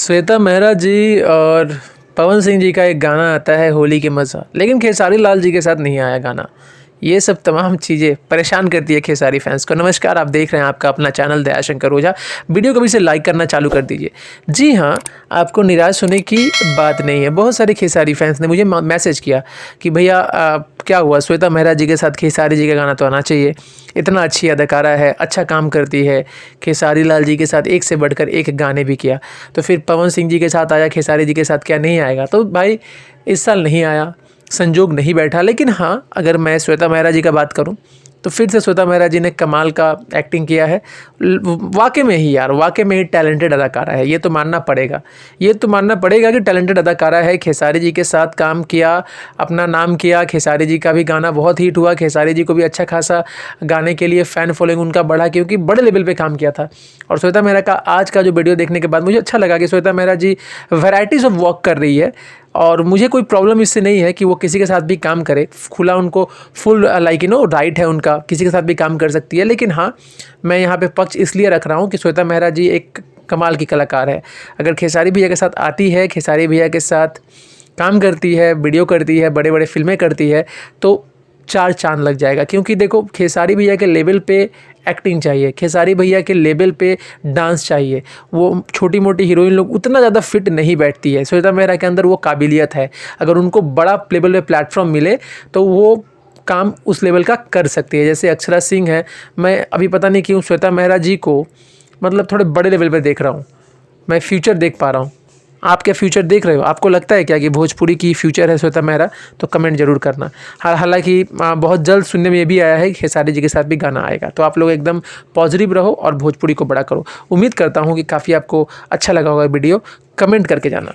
श्वेता मेहरा जी और पवन सिंह जी का एक गाना आता है होली के मज़ा, लेकिन खेसारी लाल जी के साथ नहीं आया गाना। ये सब तमाम चीज़ें परेशान करती है खेसारी फैंस को। नमस्कार, आप देख रहे हैं आपका अपना चैनल दयाशंकर ओझा। वीडियो को भी से लाइक करना चालू कर दीजिए। जी हाँ, आपको निराश होने की बात नहीं है। बहुत सारे खेसारी फैंस ने मुझे मैसेज किया कि भैया क्या हुआ, श्वेता मेहरा जी के साथ खेसारी जी का गाना तो आना चाहिए, इतना अच्छी अदाकारा है, अच्छा काम करती है। खेसारी लाल जी के साथ एक से बढ़कर एक गाने भी किया, तो फिर पवन सिंह जी के साथ आया, खेसारी जी के साथ क्या नहीं आएगा? तो भाई इस साल नहीं आया, संजोग नहीं बैठा। लेकिन हाँ, अगर मैं श्वेता मेहरा जी का बात करूं तो फिर से श्वेता मेहरा जी ने कमाल का एक्टिंग किया है। वाकई में ही यार, वाकई में ही टैलेंटेड अदाकारा है। ये तो मानना पड़ेगा, कि टैलेंटेड अदाकारा है। खेसारी जी के साथ काम किया, अपना नाम किया। खेसारी जी का भी गाना बहुत हिट हुआ। खेसारी जी को भी अच्छा खासा गाने के लिए फ़ैन फॉलोइंग उनका बढ़ा, क्योंकि बड़े लेवल पे काम किया था। और श्वेता मेहरा का आज का जो वीडियो देखने के बाद मुझे अच्छा लगा कि श्वेता मेहरा जी वैराइटीज़ ऑफ वर्क कर रही है। और मुझे कोई प्रॉब्लम इससे नहीं है कि वो किसी के साथ भी काम करे, खुला उनको फुल राइट है उनका, किसी के साथ भी काम कर सकती है। लेकिन हाँ, मैं यहाँ पे पक्ष इसलिए रख रहा हूँ कि श्वेता मेहरा जी एक कमाल की कलाकार है। अगर खेसारी भैया के साथ आती है, खेसारी भैया के साथ काम करती है, वीडियो करती है, बड़े बड़े फिल्में करती है, तो चार चांद लग जाएगा। क्योंकि देखो, खेसारी भैया के लेवल पे एक्टिंग चाहिए, खेसारी भैया के लेवल पे डांस चाहिए। वो छोटी मोटी हीरोइन लोग उतना ज़्यादा फिट नहीं बैठती है। श्वेता मेहरा के अंदर वो काबिलियत है। अगर उनको बड़ा लेवल पे प्लेटफॉर्म मिले तो वो काम उस लेवल का कर सकती है। जैसे अक्षरा सिंह है, मैं अभी पता नहीं क्यों श्वेता मेहरा जी को मतलब थोड़े बड़े लेवल पे देख रहा हूँ, मैं फ्यूचर देख पा रहा हूँ। आप क्या फ्यूचर देख रहे हो? आपको लगता है क्या कि भोजपुरी की फ्यूचर है श्वेता मेहरा? तो कमेंट जरूर करना। हालांकि बहुत जल्द सुनने में ये भी आया है कि खेसारी जी के साथ भी गाना आएगा। तो आप लोग एकदम पॉजिटिव रहो और भोजपुरी को बड़ा करो। उम्मीद करता हूँ कि काफ़ी आपको अच्छा लगा होगा वीडियो। कमेंट करके जाना।